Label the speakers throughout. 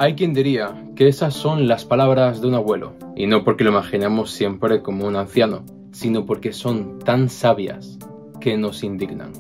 Speaker 1: Hay quien diría que esas son las palabras de un abuelo, y no porque lo imaginemos siempre como un anciano, sino porque son tan sabias que nos indignan.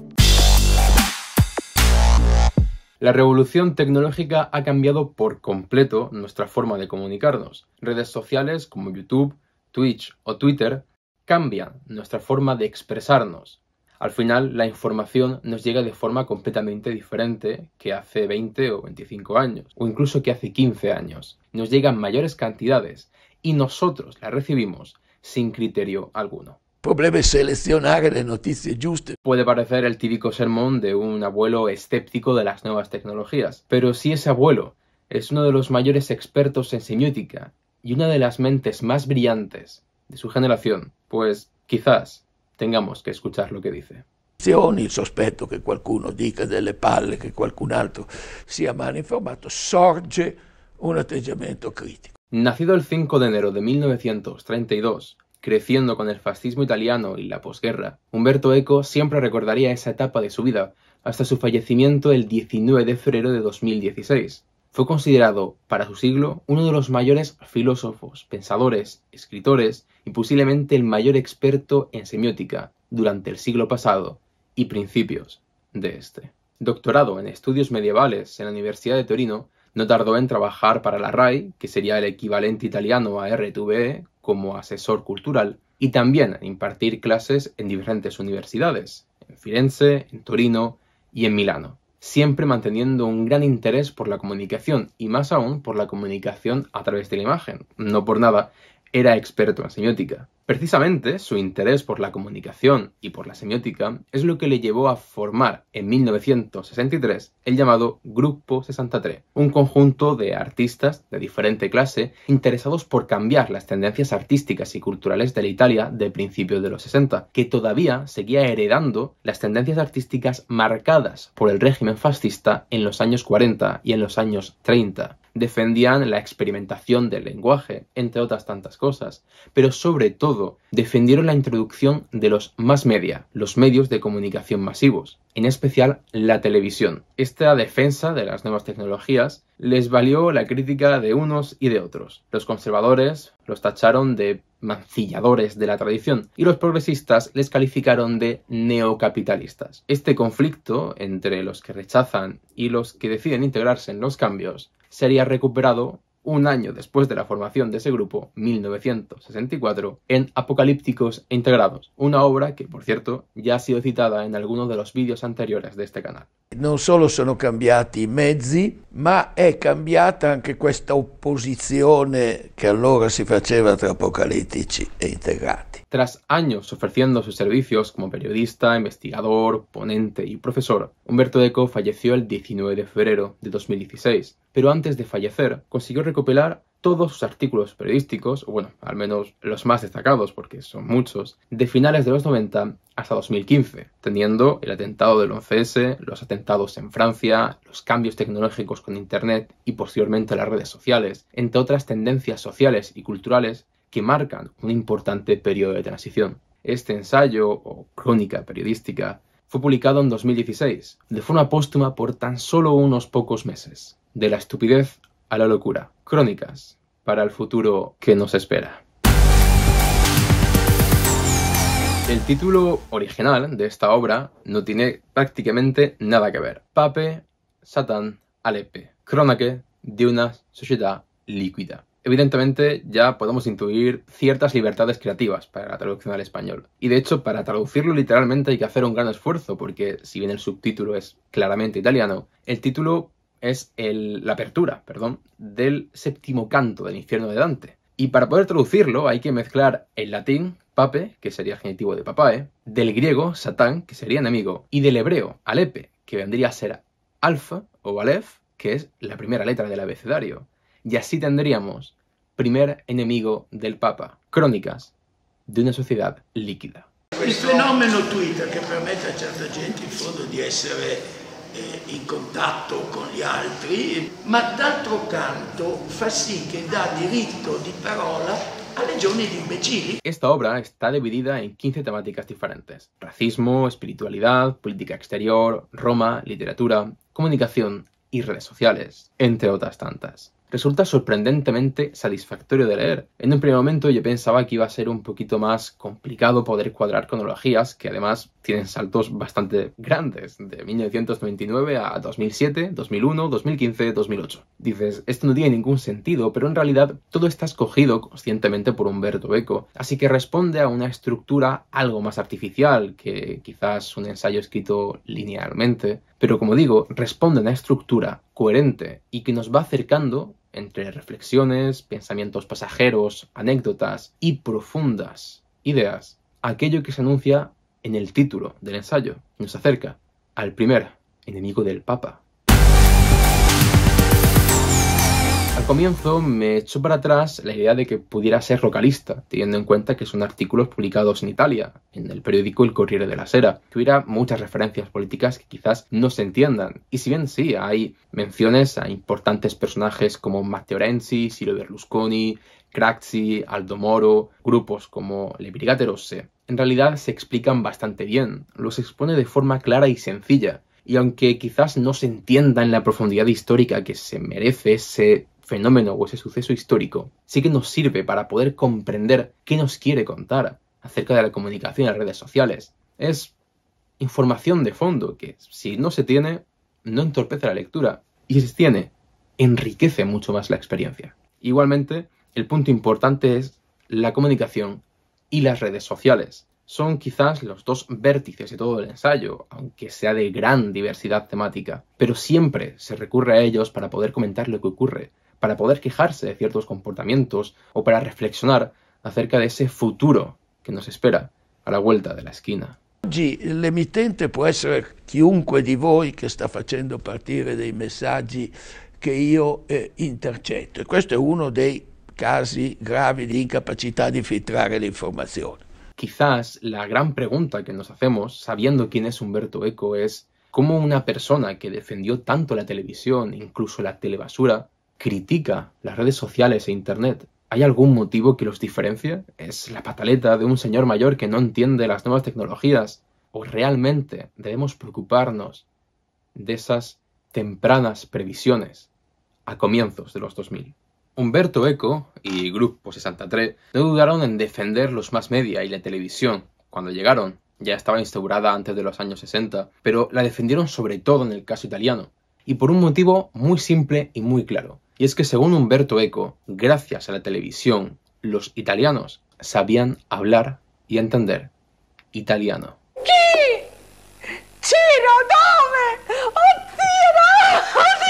Speaker 1: La revolución tecnológica ha cambiado por completo nuestra forma de comunicarnos. Redes sociales como YouTube, Twitch o Twitter cambian nuestra forma de expresarnos. Al final, la información nos llega de forma completamente diferente que hace 20 o 25 años, o incluso que hace 15 años. Nos llegan mayores cantidades y nosotros la recibimos sin criterio alguno.
Speaker 2: Il problema è selezionare le notizie giuste.
Speaker 1: Puede parecer el típico sermón de un abuelo escéptico de las nuevas tecnologías, pero si ese abuelo es uno de los mayores expertos en semiótica y una de las mentes más brillantes de su generación, pues quizás tengamos que escuchar lo que dice.
Speaker 2: Il sospetto che qualcuno dica delle palle, che qualcun altro sia mal informato, sorge un atteggiamento critico.
Speaker 1: Nacido el 5 de enero de 1932, creciendo con el fascismo italiano y la posguerra, Umberto Eco siempre recordaría esa etapa de su vida hasta su fallecimiento el 19 de febrero de 2016. Fue considerado, para su siglo, uno de los mayores filósofos, pensadores, escritores y posiblemente el mayor experto en semiótica durante el siglo pasado y principios de este. Doctorado en estudios medievales en la Universidad de Torino, no tardó en trabajar para la RAI, que sería el equivalente italiano a RTVE, como asesor cultural, y también en impartir clases en diferentes universidades, en Firenze, en Torino y en Milano, siempre manteniendo un gran interés por la comunicación y más aún por la comunicación a través de la imagen. No por nada era experto en semiótica. Precisamente su interés por la comunicación y por la semiótica es lo que le llevó a formar en 1963 el llamado Gruppo 63, un conjunto de artistas de diferente clase interesados por cambiar las tendencias artísticas y culturales de la Italia de principios de los 60, que todavía seguía heredando las tendencias artísticas marcadas por el régimen fascista en los años 40 y en los años 30. Defendían la experimentación del lenguaje, entre otras tantas cosas, pero sobre todo defendieron la introducción de los mass media, los medios de comunicación masivos, en especial la televisión. Esta defensa de las nuevas tecnologías les valió la crítica de unos y de otros. Los conservadores los tacharon de mancilladores de la tradición y los progresistas les calificaron de neocapitalistas. Este conflicto entre los que rechazan y los que deciden integrarse en los cambios sería recuperado un año después de la formación de ese grupo, 1964, en Apocalípticos e Integrados, una obra que, por cierto, ya ha sido citada en algunos de los vídeos anteriores de este canal.
Speaker 2: Non solo sono cambiati i mezzi, ma è cambiata anche questa opposizione che allora si faceva tra apocalittici e integrati.
Speaker 1: Tras años ofreciendo sus servicios como periodista, investigador, ponente y profesor, Umberto Eco falleció el 19 de febrero de 2016, pero antes de fallecer consiguió recopilar todos sus artículos periodísticos, o bueno, al menos los más destacados, porque son muchos, de finales de los 90 hasta 2015, teniendo el atentado del 11S, los atentados en Francia, los cambios tecnológicos con Internet y posteriormente las redes sociales, entre otras tendencias sociales y culturales que marcan un importante periodo de transición. Este ensayo, o crónica periodística, fue publicado en 2016, de forma póstuma por tan solo unos pocos meses. De la estupidez a la locura. Crónicas para el futuro que nos espera. El título original de esta obra no tiene prácticamente nada que ver. Pape, Satan, Alepe. Cronache di una società líquida. Evidentemente ya podemos intuir ciertas libertades creativas para la traducción al español. Y de hecho, para traducirlo literalmente hay que hacer un gran esfuerzo, porque si bien el subtítulo es claramente italiano, el título es la apertura, del séptimo canto del infierno de Dante. Y para poder traducirlo hay que mezclar el latín, pape, que sería el genitivo de papae, del griego, satán, que sería enemigo, y del hebreo, alepe, que vendría a ser alfa o alef, que es la primera letra del abecedario. Y así tendríamos primer enemigo del Papa. Crónicas de una sociedad líquida.
Speaker 2: Il fenomeno Twitter che permette a certa gente in fondo di essere in contatto con gli altri, ma d'altro canto fa sì che dà diritto di parola a legioni di imbecilli.
Speaker 1: Esta obra está dividida en 15 temáticas diferentes: racismo, espiritualidad, política exterior, Roma, literatura, comunicación y redes sociales, entre otras tantas. resulta sorprendentemente satisfactorio de leer. En un primer momento yo pensaba que iba a ser un poquito más complicado poder cuadrar cronologías, que además tienen saltos bastante grandes, de 1999 a 2007, 2001, 2015, 2008. Dices, esto no tiene ningún sentido, pero en realidad todo está escogido conscientemente por Umberto Eco, así que responde a una estructura algo más artificial que quizás un ensayo escrito linealmente, pero como digo, responde a una estructura coherente y que nos va acercando entre reflexiones, pensamientos pasajeros, anécdotas y profundas ideas, aquello que se anuncia en el título del ensayo. Nos acerca al primer enemigo del Papa. Al comienzo me echó para atrás la idea de que pudiera ser localista, teniendo en cuenta que son artículos publicados en Italia, en el periódico El Corriere della Sera, que hubiera muchas referencias políticas que quizás no se entiendan. Y si bien sí, hay menciones a importantes personajes como Matteo Renzi, Silvio Berlusconi, Craxi, Aldo Moro, grupos como le Brigate Rosse, en realidad se explican bastante bien, los expone de forma clara y sencilla, y aunque quizás no se entienda en la profundidad histórica que se merece ese fenómeno o ese suceso histórico, sí que nos sirve para poder comprender qué nos quiere contar acerca de la comunicación en las redes sociales. Es información de fondo que, si no se tiene, no entorpece la lectura, y si se tiene, enriquece mucho más la experiencia. Igualmente, el punto importante es la comunicación y las redes sociales. Son quizás los dos vértices de todo el ensayo, aunque sea de gran diversidad temática, pero siempre se recurre a ellos para poder comentar lo que ocurre, para poder quejarse de ciertos comportamientos o para reflexionar acerca de ese futuro che nos espera a la vuelta della esquina.
Speaker 2: Oggi l'emittente può essere chiunque di voi che sta facendo partire dei messaggi che io intercetto, e questo è uno dei casi gravi di incapacità di filtrare le informazioni.
Speaker 1: Quizás la gran pregunta que nos hacemos, sabiendo quién es Umberto Eco, es cómo una persona que defendió tanto la televisión, incluso la telebasura, critica las redes sociales e internet. ¿Hay algún motivo que los diferencie? ¿Es la pataleta de un señor mayor que no entiende las nuevas tecnologías? ¿O realmente debemos preocuparnos de esas tempranas previsiones a comienzos de los 2000? Umberto Eco y Gruppo 63 no dudaron en defender los mass media y la televisión cuando llegaron. Ya estaba instaurada antes de los años 60, pero la defendieron sobre todo en el caso italiano. Y por un motivo muy simple y muy claro. Y es que según Umberto Eco, gracias a la televisión, los italianos sabían hablar y entender italiano.
Speaker 3: Chi? Ciro, dove? Oddio, no! Oddio.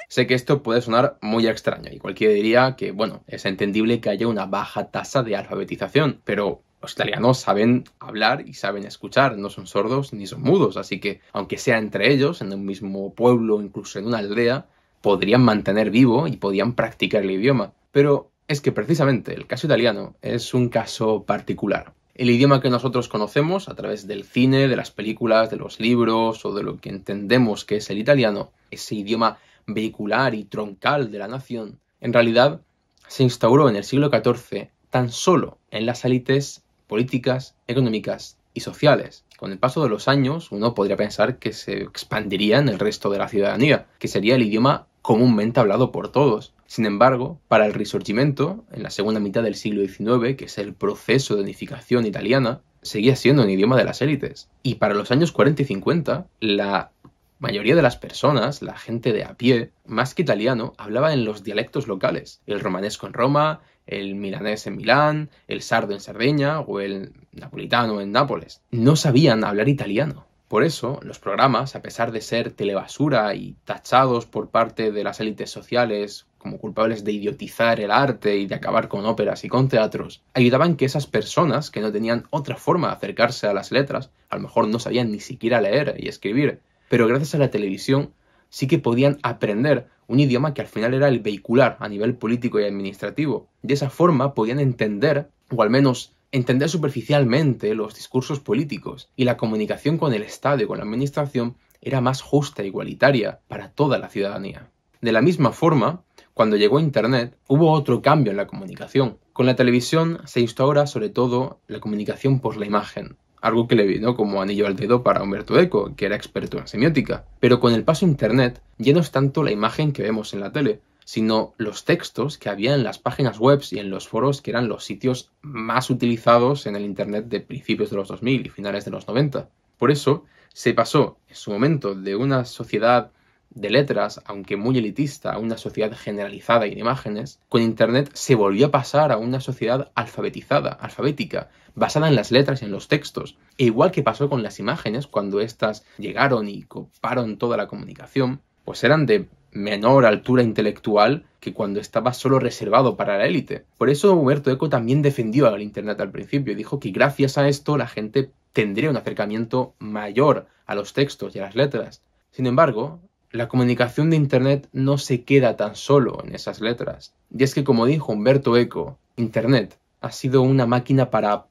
Speaker 1: Sé que esto puede sonar muy extraño y cualquiera diría que, bueno, es entendible que haya una baja tasa de alfabetización, pero los italianos saben hablar y saben escuchar, no son sordos ni son mudos, así que, aunque sea entre ellos, en un mismo pueblo, incluso en una aldea, podrían mantener vivo y podían practicar el idioma. Pero es que precisamente el caso italiano es un caso particular. El idioma que nosotros conocemos a través del cine, de las películas, de los libros o de lo que entendemos que es el italiano, ese idioma vehicular y troncal de la nación, en realidad se instauró en el siglo XIV tan solo en las élites políticas, económicas y sociales. Con el paso de los años, uno podría pensar que se expandiría en el resto de la ciudadanía, que sería el idioma comúnmente hablado por todos. Sin embargo, para el Risorgimento, en la segunda mitad del siglo XIX, que es el proceso de unificación italiana, seguía siendo un idioma de las élites. Y para los años 40 y 50, la mayoría de las personas, la gente de a pie, más que italiano, hablaba en los dialectos locales. El romanesco en Roma, el milanés en Milán, el sardo en Cerdeña o el napolitano en Nápoles. No sabían hablar italiano. Por eso, los programas, a pesar de ser telebasura y tachados por parte de las élites sociales como culpables de idiotizar el arte y de acabar con óperas y con teatros, ayudaban que esas personas que no tenían otra forma de acercarse a las letras, a lo mejor no sabían ni siquiera leer y escribir, pero gracias a la televisión sí que podían aprender un idioma que al final era el vehicular a nivel político y administrativo. De esa forma podían entender, o al menos entender superficialmente, los discursos políticos, y la comunicación con el Estado y con la administración era más justa e igualitaria para toda la ciudadanía. De la misma forma, cuando llegó Internet, hubo otro cambio en la comunicación. Con la televisión se instaura sobre todo la comunicación por la imagen. algo que le vino como anillo al dedo para Umberto Eco, que era experto en semiótica. Pero con el paso a Internet ya no es tanto la imagen que vemos en la tele, sino los textos que había en las páginas web y en los foros, que eran los sitios más utilizados en el Internet de principios de los 2000 y finales de los 90. Por eso se pasó en su momento de una sociedad de letras, aunque muy elitista, a una sociedad generalizada y de imágenes. Con Internet se volvió a pasar a una sociedad alfabetizada, alfabética, basada en las letras y en los textos. E igual que pasó con las imágenes, cuando éstas llegaron y coparon toda la comunicación, pues eran de menor altura intelectual que cuando estaba solo reservado para la élite. Por eso Umberto Eco también defendió al Internet al principio y dijo que gracias a esto la gente tendría un acercamiento mayor a los textos y a las letras. Sin embargo, la comunicación de Internet no se queda tan solo en esas letras. Y es que, como dijo Umberto Eco, Internet ha sido una máquina para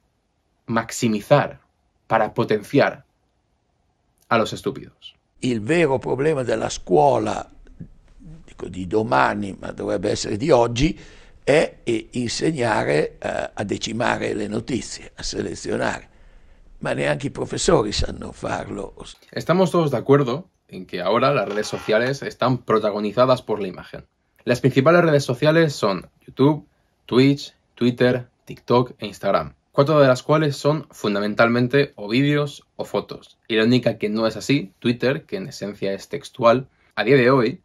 Speaker 1: maximizar, para potenziare a los estúpidos.
Speaker 2: Il vero problema della scuola, dico di domani, ma dovrebbe essere di oggi, è insegnare a decimare le notizie, a selezionare. Ma neanche i professori sanno farlo.
Speaker 1: Estamos todos de acuerdo en que ahora las redes sociales están protagonizadas por la imagen. Las principales redes sociales son YouTube, Twitch, Twitter, TikTok e Instagram, 4 de las cuales son fundamentalmente o vídeos o fotos. Y la única que no es así, Twitter, que en esencia es textual, a día de hoy,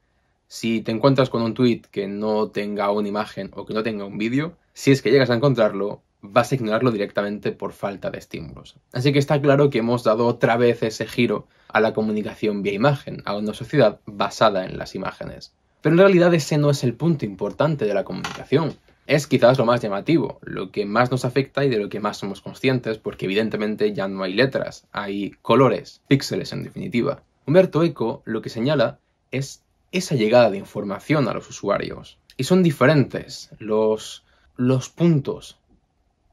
Speaker 1: si te encuentras con un tweet que no tenga una imagen o que no tenga un vídeo, si es que llegas a encontrarlo, vas a ignorarlo directamente por falta de estímulos. Así que está claro que hemos dado otra vez ese giro a la comunicación vía imagen, a una sociedad basada en las imágenes. Pero en realidad ese no es el punto importante de la comunicación. Es quizás lo más llamativo, lo que más nos afecta y de lo que más somos conscientes, porque evidentemente ya no hay letras, hay colores, píxeles en definitiva. Umberto Eco lo que señala es esa llegada de información a los usuarios. Y son diferentes los puntos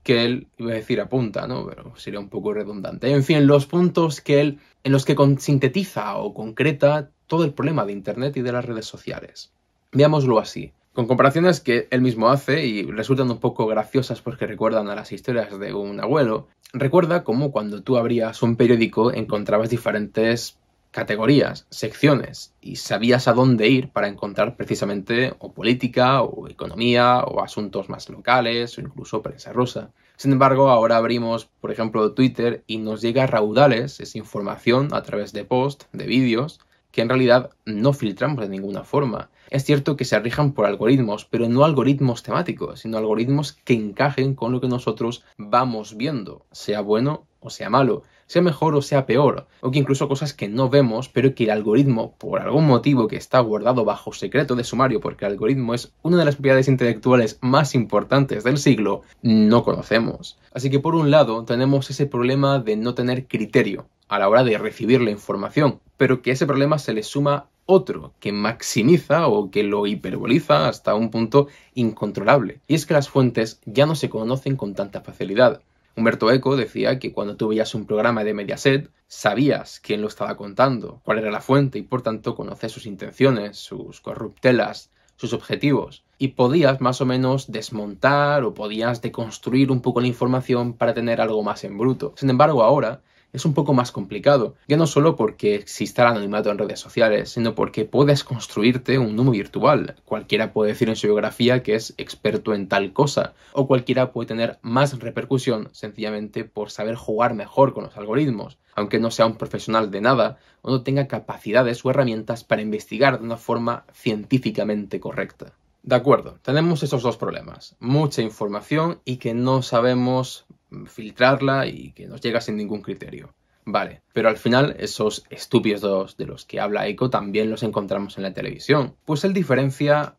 Speaker 1: que él, iba a decir apunta, ¿no? Pero sería un poco redundante. En fin, los puntos en los que sintetiza o concreta todo el problema de Internet y de las redes sociales. Veámoslo así, con comparaciones que él mismo hace y resultan un poco graciosas porque recuerdan a las historias de un abuelo. Recuerda cómo cuando tú abrías un periódico encontrabas diferentes categorías, secciones, y sabías a dónde ir para encontrar precisamente o política, o economía, o asuntos más locales, o incluso prensa rosa. Sin embargo, ahora abrimos, por ejemplo, Twitter y nos llega a raudales esa información a través de posts, de vídeos, que en realidad no filtramos de ninguna forma. Es cierto que se rijan por algoritmos, pero no algoritmos temáticos, sino algoritmos que encajen con lo que nosotros vamos viendo, sea bueno o sea malo, sea mejor o sea peor, o que incluso cosas que no vemos, pero que el algoritmo, por algún motivo que está guardado bajo secreto de sumario, porque el algoritmo es una de las propiedades intelectuales más importantes del siglo, no conocemos. Así que por un lado tenemos ese problema de no tener criterio a la hora de recibir la información, pero que ese problema se le suma otro que maximiza o que lo hiperboliza hasta un punto incontrolable, y es que las fuentes ya no se conocen con tanta facilidad. Umberto Eco decía que cuando tú veías un programa de Mediaset, sabías quién lo estaba contando, cuál era la fuente y por tanto conoces sus intenciones, sus corruptelas, sus objetivos. Y podías más o menos desmontar o podías deconstruir un poco la información para tener algo más en bruto. Sin embargo, ahora es un poco más complicado, ya no solo porque exista el anonimato en redes sociales, sino porque puedes construirte un numo virtual. Cualquiera puede decir en su biografía que es experto en tal cosa, o cualquiera puede tener más repercusión sencillamente por saber jugar mejor con los algoritmos, aunque no sea un profesional de nada o no tenga capacidades o herramientas para investigar de una forma científicamente correcta. De acuerdo, tenemos esos dos problemas, mucha información y que no sabemos filtrarla y que nos llega sin ningún criterio. Vale, pero al final esos estúpidos de los que habla Eco también los encontramos en la televisión. Pues él diferencia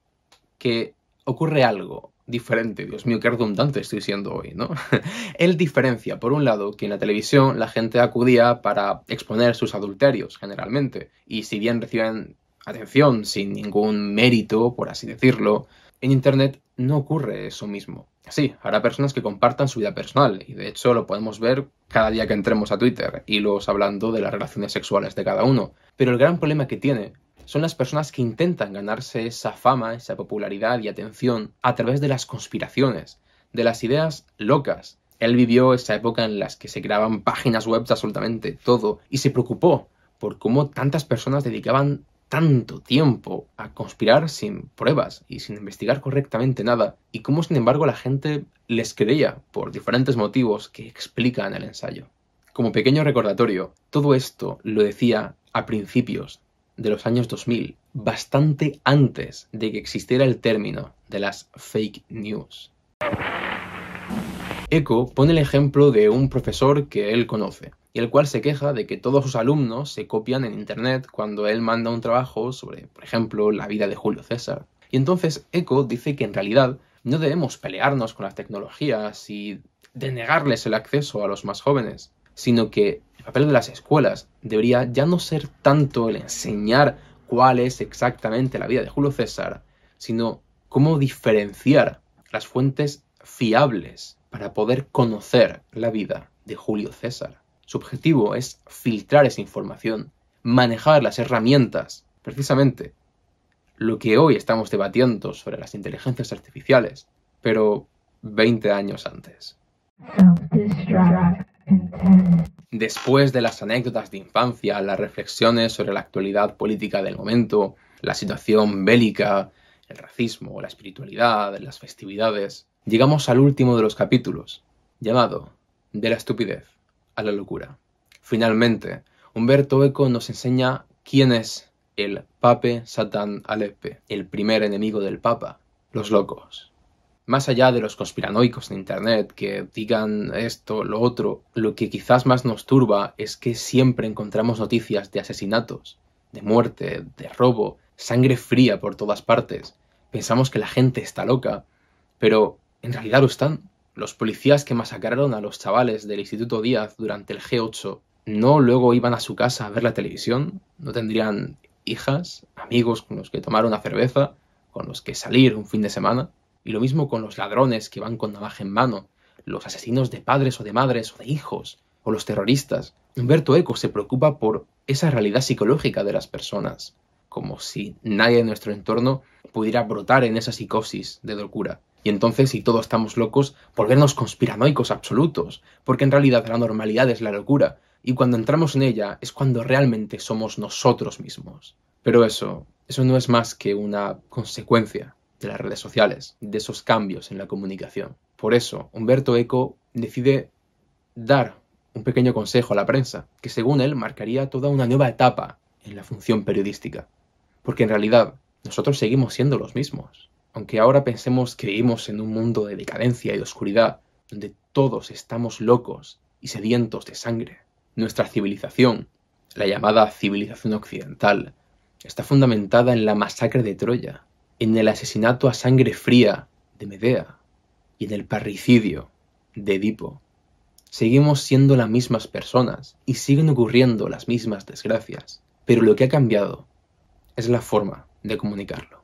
Speaker 1: que ocurre algo diferente. Dios mío, qué redundante estoy siendo hoy, ¿no? Él diferencia, por un lado, que en la televisión la gente acudía para exponer sus adulterios, generalmente, y si bien reciben atención sin ningún mérito, por así decirlo, en Internet no ocurre eso mismo. Sí, habrá personas que compartan su vida personal y de hecho lo podemos ver cada día que entremos a Twitter, hilos hablando de las relaciones sexuales de cada uno. Pero el gran problema que tiene son las personas que intentan ganarse esa fama, esa popularidad y atención a través de las conspiraciones, de las ideas locas, Él vivió esa época en la que se creaban páginas web de absolutamente todo y se preocupó por cómo tantas personas dedicaban tanto tiempo a conspirar sin pruebas y sin investigar correctamente nada, y cómo sin embargo la gente les creía por diferentes motivos que explican el ensayo. Como pequeño recordatorio, todo esto lo decía a principios de los años 2000, bastante antes de que existiera el término de las fake news. Eco pone el ejemplo de un profesor que él conoce, y el cual se queja de que todos sus alumnos se copian en internet cuando él manda un trabajo sobre, por ejemplo, la vida de Julio César. Y entonces Eco dice que en realidad no debemos pelearnos con las tecnologías y denegarles el acceso a los más jóvenes, sino que el papel de las escuelas debería ya no ser tanto el enseñar cuál es exactamente la vida de Julio César, sino cómo diferenciar las fuentes fiables para poder conocer la vida de Julio César. Su objetivo es filtrar esa información, manejar las herramientas, precisamente lo que hoy estamos debatiendo sobre las inteligencias artificiales, pero 20 años antes. Después de las anécdotas de infancia, las reflexiones sobre la actualidad política del momento, la situación bélica, el racismo, la espiritualidad, las festividades, llegamos al último de los capítulos, llamado De la estupidez a la locura. Finalmente, Umberto Eco nos enseña quién es el Pape Satan Aleppe, el primer enemigo del Papa, los locos. Más allá de los conspiranoicos en internet que digan esto, lo otro, lo que quizás más nos turba es que siempre encontramos noticias de asesinatos, de muerte, de robo, sangre fría por todas partes. Pensamos que la gente está loca, pero en realidad lo están. Los policías que masacraron a los chavales del Instituto Díaz durante el G8 no luego iban a su casa a ver la televisión, no tendrían hijas, amigos con los que tomar una cerveza, con los que salir un fin de semana. Y lo mismo con los ladrones que van con navaja en mano, los asesinos de padres o de madres o de hijos, o los terroristas. Umberto Eco se preocupa por esa realidad psicológica de las personas, como si nadie en nuestro entorno pudiera brotar en esa psicosis de locura. Y entonces, si todos estamos locos, volvernos conspiranoicos absolutos, porque en realidad la normalidad es la locura, y cuando entramos en ella es cuando realmente somos nosotros mismos. Pero eso no es más que una consecuencia de las redes sociales, de esos cambios en la comunicación. Por eso, Umberto Eco decide dar un pequeño consejo a la prensa, que según él marcaría toda una nueva etapa en la función periodística. Porque en realidad, nosotros seguimos siendo los mismos. Aunque ahora pensemos que vivimos en un mundo de decadencia y de oscuridad, donde todos estamos locos y sedientos de sangre. Nuestra civilización, la llamada civilización occidental, está fundamentada en la masacre de Troya, en el asesinato a sangre fría de Medea y en el parricidio de Edipo. Seguimos siendo las mismas personas y siguen ocurriendo las mismas desgracias, pero lo que ha cambiado es la forma de comunicarlo.